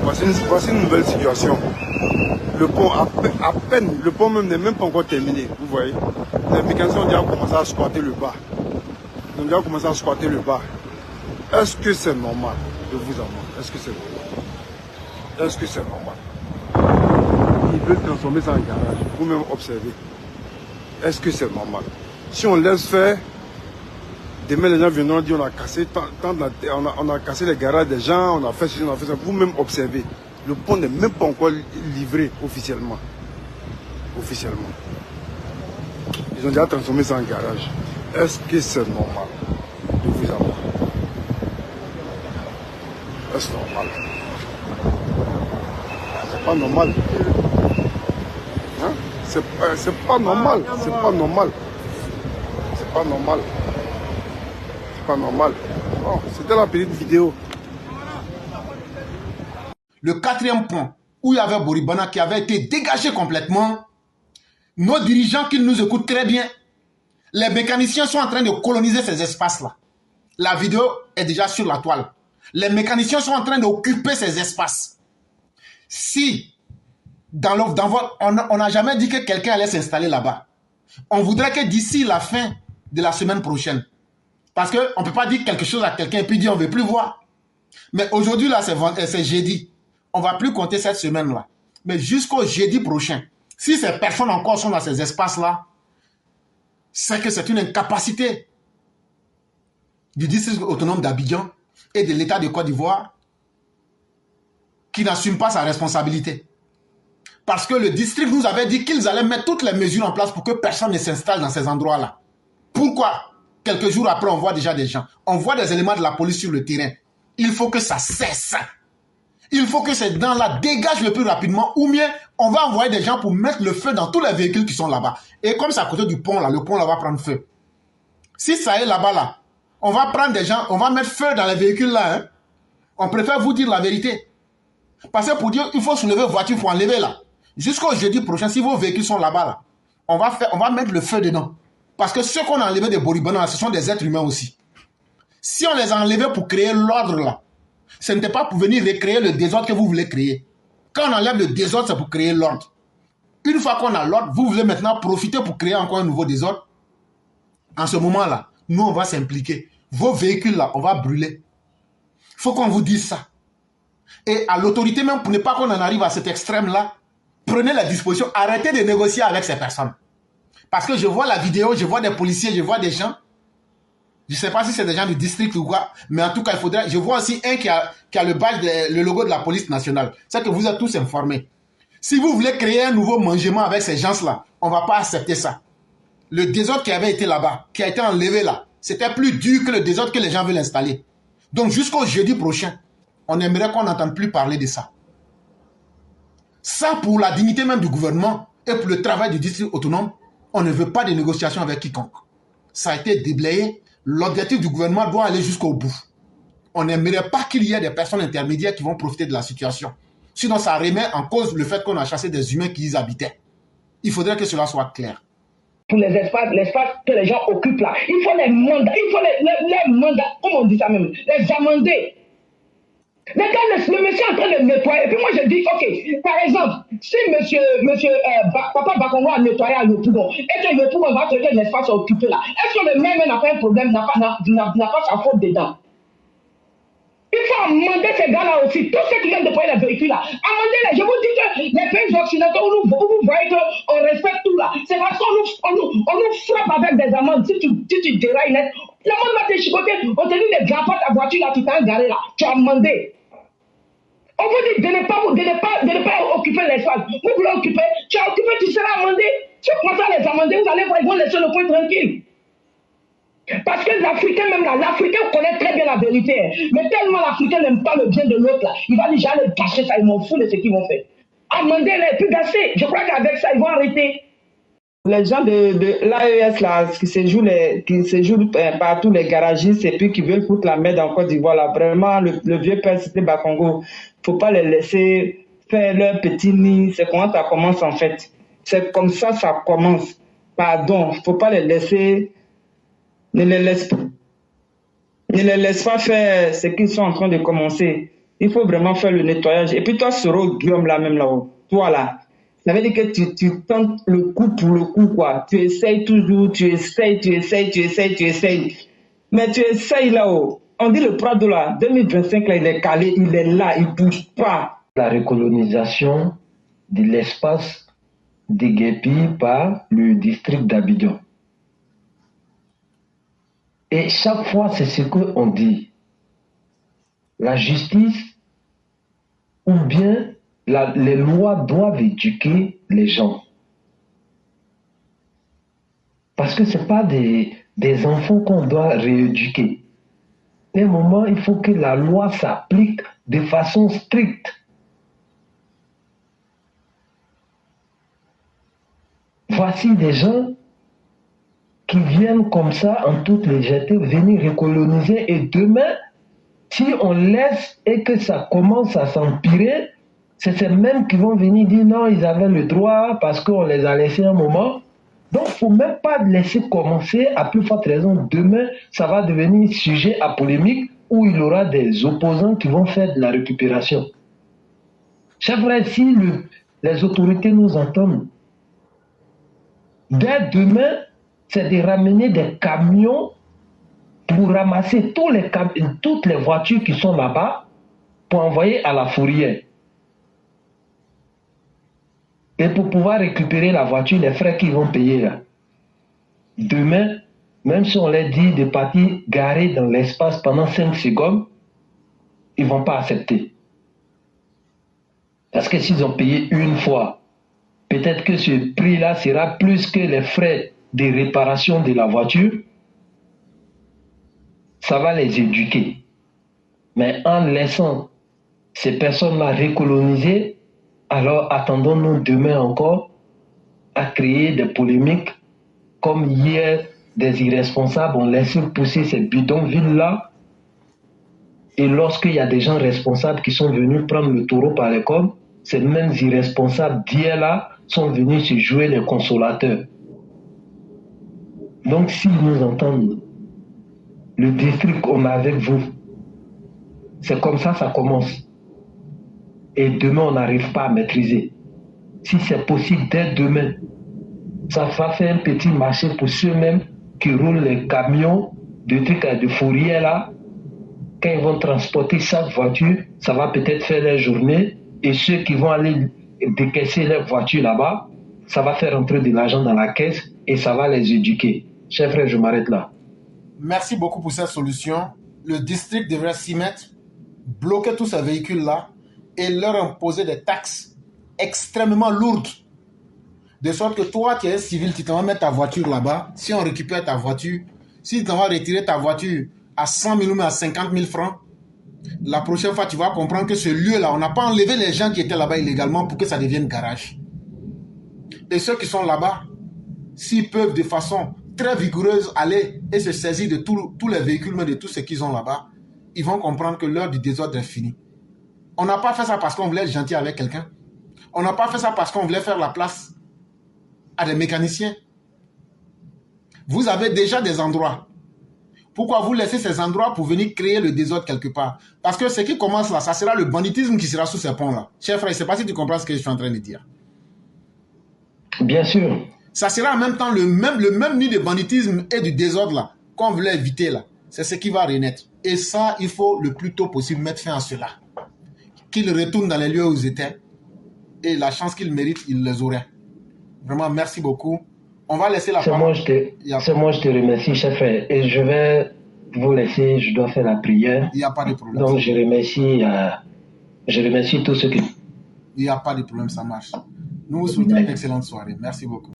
Voici une nouvelle situation. Le pont, à peine, le pont même n'est même pas encore terminé, vous voyez. Les mécaniciens ont déjà commencé à squatter le bas. Ils ont déjà commencé à squatter le bas. Est-ce que c'est normal de vous avoir? Est-ce que c'est normal? Est-ce que c'est normal? Ils veulent transformer ça en garage. Vous-même observez. Est-ce que c'est normal? Si on laisse faire, demain les gens viendront dire on a cassé, on a cassé les garages des gens, on a fait ceci, on a fait ça. Vous-même observez. Le pont n'est même pas encore livré officiellement. Officiellement. Ils ont déjà transformé ça en garage. Est-ce que c'est normal de vous avoir? Est-ce normal? C'est pas normal. Hein? C'est pas normal. C'est pas normal. C'est pas normal. C'est pas normal. Bon, c'était la petite vidéo. Le quatrième pont, où il y avait Boribana qui avait été dégagé complètement, nos dirigeants qui nous écoutent très bien, les mécaniciens sont en train de coloniser ces espaces-là. La vidéo est déjà sur la toile. Les mécaniciens sont en train d'occuper ces espaces. Si, on n'a jamais dit que quelqu'un allait s'installer là-bas, on voudrait que d'ici la fin de la semaine prochaine, parce qu'on ne peut pas dire quelque chose à quelqu'un et puis dire on ne veut plus voir. Mais aujourd'hui, là, c'est jeudi. On ne va plus compter cette semaine-là. Mais jusqu'au jeudi prochain, si ces personnes encore sont dans ces espaces-là, c'est que c'est une incapacité du district autonome d'Abidjan et de l'État de Côte d'Ivoire qui n'assume pas sa responsabilité. Parce que le district nous avait dit qu'ils allaient mettre toutes les mesures en place pour que personne ne s'installe dans ces endroits-là. Pourquoi? Quelques jours après, on voit déjà des gens. On voit des éléments de la police sur le terrain. Il faut que ça cesse. Il faut que ces dents-là dégagent le plus rapidement ou bien on va envoyer des gens pour mettre le feu dans tous les véhicules qui sont là-bas. Et comme c'est à côté du pont, là, le pont là va prendre feu. Si ça est là-bas, là, on va prendre des gens, on va mettre feu dans les véhicules là. Hein. On préfère vous dire la vérité. Parce que pour dire il faut soulever voiture, il faut enlever là. Jusqu'au jeudi prochain, si vos véhicules sont là-bas, là, on va mettre le feu dedans. Parce que ceux qu'on a enlevés des Boribana, ce sont des êtres humains aussi. Si on les a enlevés pour créer l'ordre là, ce n'était pas pour venir recréer le désordre que vous voulez créer. Quand on enlève le désordre, c'est pour créer l'ordre. Une fois qu'on a l'ordre, vous voulez maintenant profiter pour créer encore un nouveau désordre. En ce moment-là, nous, on va s'impliquer. Vos véhicules là, on va brûler. Il faut qu'on vous dise ça. Et à l'autorité même, pour ne pas qu'on en arrive à cet extrême-là, prenez la disposition, arrêtez de négocier avec ces personnes. Parce que je vois la vidéo, je vois des policiers, je vois des gens. Je ne sais pas si c'est des gens du district ou quoi, mais en tout cas, il faudrait... Je vois aussi un qui a le badge, le logo de la police nationale. C'est que vous êtes tous informés. Si vous voulez créer un nouveau mangement avec ces gens-là, on ne va pas accepter ça. Le désordre qui avait été là-bas, qui a été enlevé là, c'était plus dur que le désordre que les gens veulent installer. Donc jusqu'au jeudi prochain, on aimerait qu'on n'entende plus parler de ça. Ça, pour la dignité même du gouvernement et pour le travail du district autonome, on ne veut pas de négociations avec quiconque. Ça a été déblayé. L'objectif du gouvernement doit aller jusqu'au bout. On n'aimerait pas qu'il y ait des personnes intermédiaires qui vont profiter de la situation. Sinon, ça remet en cause le fait qu'on a chassé des humains qui y habitaient. Il faudrait que cela soit clair. Pour les espaces que les gens occupent là, il faut les mandats, comment on dit ça même, les amender. Regarde, le monsieur est en train de nettoyer. Et puis moi, je dis, OK, par exemple, si Papa Bakongo a nettoyé à Yopougon et que Yopougon va traiter l'espace occupé là, est-ce que le maire n'a pas un problème, n'a pas sa faute dedans? Il faut amender ces gars-là aussi, tous ceux qui viennent déployer les véhicules là. Amendez-les. Je vous dis que les pays occidentaux, vous voyez qu'on respecte tout là. C'est parce qu'on nous frappe avec des amendes. Si tu dérailles net, l'amende va te chicoter. On te dit les grands ta voiture là, tu t'es garé là. Tu as amendé. On vous dit de ne pas occuper l'espace. Vous voulez occuper, tu as occupé, tu seras amendé. Si vous commencez à les amender, vous allez voir, ils vont laisser le point tranquille. Parce que l'Africain, même là, l'Africain connaît très bien la vérité. Mais tellement l'Africain n'aime pas le bien de l'autre là, il va dire j'allais gâcher ça, ils m'en foutent de ce qu'ils vont faire. Amendez-les, puis gâcher. Je crois qu'avec ça, ils vont arrêter. Les gens de l'AES là, qui séjournent partout, les garagistes, et puis qui veulent foutre la merde en Côte d'Ivoire là, vraiment, le vieux père Cité Bakongo, faut pas les laisser faire leur petit nid. C'est comment ça commence en fait. C'est comme ça commence. Pardon, faut pas les laisser. Ne les laisse pas faire ce qu'ils sont en train de commencer. Il faut vraiment faire le nettoyage. Et puis toi, Soro, Guillaume, là même là-haut, toi là, ça veut dire que tu tentes le coup pour le coup, quoi. Tu essayes toujours, tu essayes. Mais tu essayes là-haut. On dit le Prado là, 2025 là, il est calé, il est là, il ne bouge pas. La recolonisation de l'espace de Guépi par le district d'Abidjan. Et chaque fois, c'est ce qu'on dit. La justice ou bien les lois doivent éduquer les gens. Parce que ce n'est pas des enfants qu'on doit rééduquer. À un moment, il faut que la loi s'applique de façon stricte. Voici des gens qui viennent comme ça en toute légèreté venir recoloniser et demain, si on laisse et que ça commence à s'empirer, c'est ces mêmes qui vont venir dire non, ils avaient le droit parce qu'on les a laissés un moment. Donc, il ne faut même pas laisser commencer, à plus forte raison, demain, ça va devenir sujet à polémique où il y aura des opposants qui vont faire de la récupération. C'est vrai, si les autorités nous entendent, dès demain, c'est de ramener des camions pour ramasser toutes les voitures qui sont là-bas pour envoyer à la fourrière. Et pour pouvoir récupérer la voiture, les frais qu'ils vont payer là. Demain, même si on leur dit de partir garer dans l'espace pendant 5 secondes, ils ne vont pas accepter. Parce que s'ils ont payé une fois, peut-être que ce prix-là sera plus que les frais de réparation de la voiture. Ça va les éduquer. Mais en laissant ces personnes-là recoloniser, alors attendons-nous demain encore à créer des polémiques comme hier des irresponsables ont laissé pousser ces bidonvilles-là. Et lorsqu'il y a des gens responsables qui sont venus prendre le taureau par les cornes, ces mêmes irresponsables d'hier-là sont venus se jouer les consolateurs. Donc s'ils nous entendent, le district on est avec vous, c'est comme ça commence. Et demain, on n'arrive pas à maîtriser. Si c'est possible, dès demain, ça va faire un petit marché pour ceux-mêmes qui roulent les camions de trucs de fourrière là. Quand ils vont transporter chaque voiture, ça va peut-être faire leur journée. Et ceux qui vont aller décaisser leur voiture là-bas, ça va faire entrer de l'argent dans la caisse et ça va les éduquer. Chers frères, je m'arrête là. Merci beaucoup pour cette solution. Le district devrait s'y mettre, bloquer tous ces véhicules-là et leur imposer des taxes extrêmement lourdes. De sorte que toi, qui es civil, tu t'en vas mettre ta voiture là-bas. Si on récupère ta voiture, si tu vas retirer ta voiture à 100 000 ou à 50 000 francs, la prochaine fois, tu vas comprendre que ce lieu-là, on n'a pas enlevé les gens qui étaient là-bas illégalement pour que ça devienne garage. Et ceux qui sont là-bas, s'ils peuvent de façon très vigoureuse aller et se saisir de tous les véhicules, mais de tout ce qu'ils ont là-bas, ils vont comprendre que l'heure du désordre est finie. On n'a pas fait ça parce qu'on voulait être gentil avec quelqu'un. On n'a pas fait ça parce qu'on voulait faire la place à des mécaniciens. Vous avez déjà des endroits. Pourquoi vous laissez ces endroits pour venir créer le désordre quelque part? Parce que ce qui commence là, ça sera le banditisme qui sera sous ces ponts-là. Cher frère, je ne sais pas si tu comprends ce que je suis en train de dire. Bien sûr. Ça sera en même temps le même nid de banditisme et du désordre là qu'on voulait éviter là. C'est ce qui va renaître. Et ça, il faut le plus tôt possible mettre fin à cela. Qu'ils retournent dans les lieux où ils étaient. Et la chance qu'ils méritent, ils les auraient. Vraiment, merci beaucoup. On va laisser la parole. C'est moi, je te remercie, chef frère. Et je vais vous laisser, je dois faire la prière. Il n'y a pas de problème. Donc, je remercie tous ceux qui... Il n'y a pas de problème, ça marche. Nous vous souhaitons une excellente soirée. Merci beaucoup.